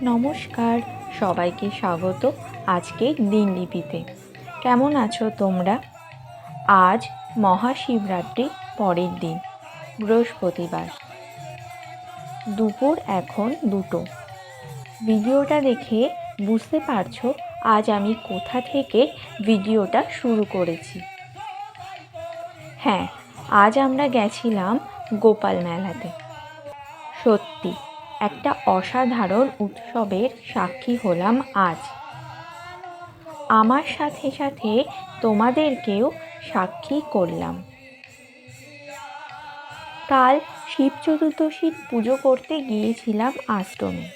নমস্কার, সবাইকে স্বাগত আজকের দিনলিপিতে। কেমন আছো তোমরা? আজ মহাশিবরাত্রির পরের দিন, বৃহস্পতিবার। দুপুর এখন 2টো। ভিডিওটা দেখে বুঝতে পারছো আজ আমি কোথা থেকে ভিডিওটা শুরু করেছি। হ্যাঁ, আজ আমরা গেছিলাম গোপাল মেলাতে। সত্যি একটা অসাধারণ উৎসবের সাক্ষী হলাম আজ। আমার সাথে সাথে তোমাদেরকেও সাক্ষী করলাম। কাল শিব চতুর্দশীর পুজো করতে গিয়েছিলাম আশ্রমে।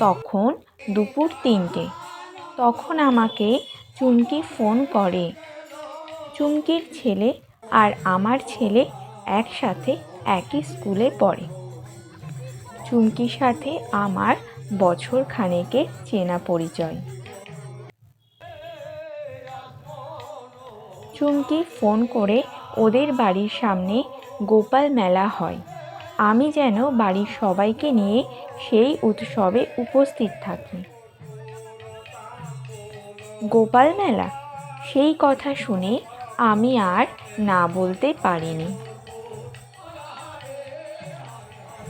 তখন দুপুর 3টে। তখন আমাকে চুমকি ফোন করে। চুমকির ছেলে আর আমার ছেলে একসাথে একই স্কুলে পড়ে। চুমকির সাথে আমার বছর খানেকের চেনা পরিচয়। চুমকি ফোন করে ওদের বাড়ির সামনে গোপাল মেলা হয়, আমি যেন বাড়ির সবাইকে নিয়ে সেই উৎসবে উপস্থিত থাকি। গোপাল মেলা, সেই কথা শুনে আমি আর না বলতে পারিনি।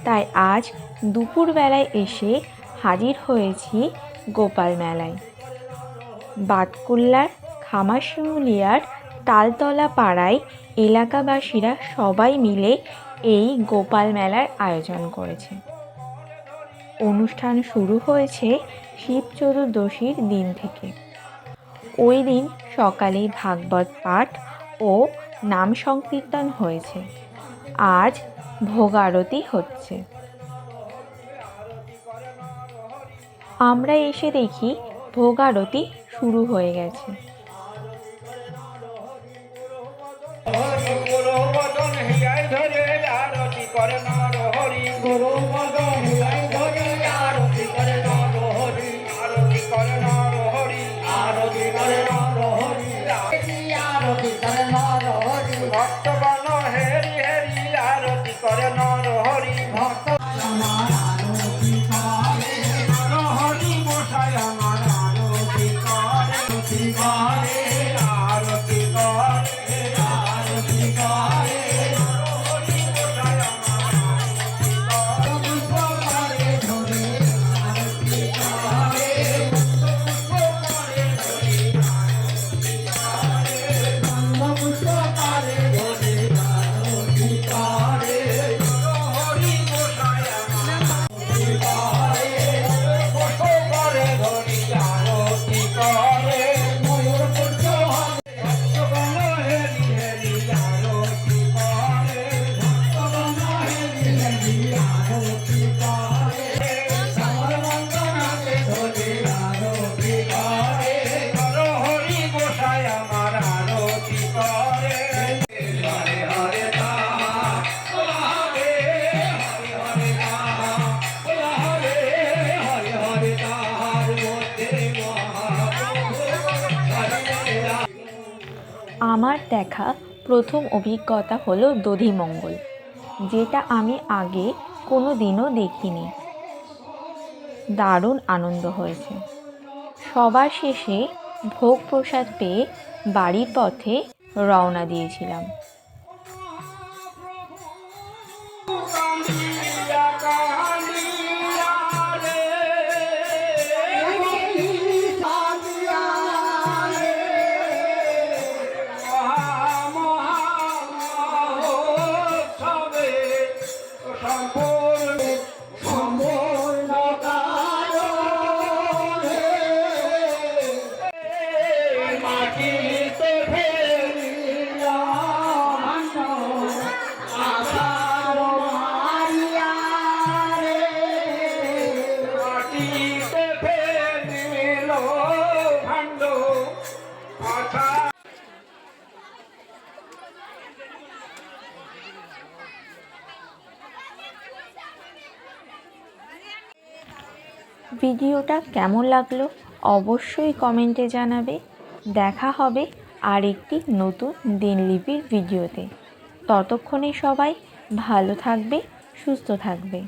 তাই আজ দুপুরবেলায় এসে হাজির হয়েছি গোপাল মেলায়। বাতকুল্লার খামারশিমুলিয়ার তালতলা পাড়ায় এলাকাবাসীরা সবাই মিলে এই গোপাল মেলার আয়োজন করেছে। অনুষ্ঠান শুরু হয়েছে শিব চতুর্দশীর দিন থেকে। ওই দিন সকালে ভাগবত পাঠ ও নাম সংকীর্তন হয়েছে। আজ ভোগ আরতি হচ্ছে। আমরা এসে দেখি ভোগ আরতি শুরু হয়ে গেছে। ভক্তগণ হেরি হেরি আরতি করে নর হরি। ভক্ত আরতি করে নর হরি মশাই আমার আরতি করে, আরতি করে, আরতি করে, আরতি করে হরি মশাই আমার আরতি করে, ধরে আরতি করে, পুষ্প করে ধরে আরতি করে, পুষ্প করে ধরে আরতি করে হরি মশাই আমার আরতি করে, পুষ্প করে ধরে আরতি করে ময়ূর পুষ্প ভক্তগণ হেরি হেরি আরতি করে, ভক্তগণ হেরি হেরি আরতি করে, সর্বঙ্গনাথে ধরে আরতি করে নর হরি মশাই আমার আরতি করে। হরে হরে রাম হরে হরে হরে রাম হরে হরে হরে তার মধ্যে মহাপ্রভু হরে রাম। আমার দেখা প্রথম অভিজ্ঞতা হলো দধিমঙ্গল, যেটা আমি আগে কোনো দিনও দেখিনি। দারুণ আনন্দ হয়েছে। সবার শেষে ভোগ প্রসাদ পেয়ে বাড়ির পথে রওনা দিয়েছিলাম। ভিডিওটা কেমন লাগলো অবশ্যই কমেন্টে জানাবে। দেখা হবে আরেকটি নতুন দিনলিপির ভিডিওতে। ততক্ষণে সবাই ভালো থাকবে, সুস্থ থাকবে।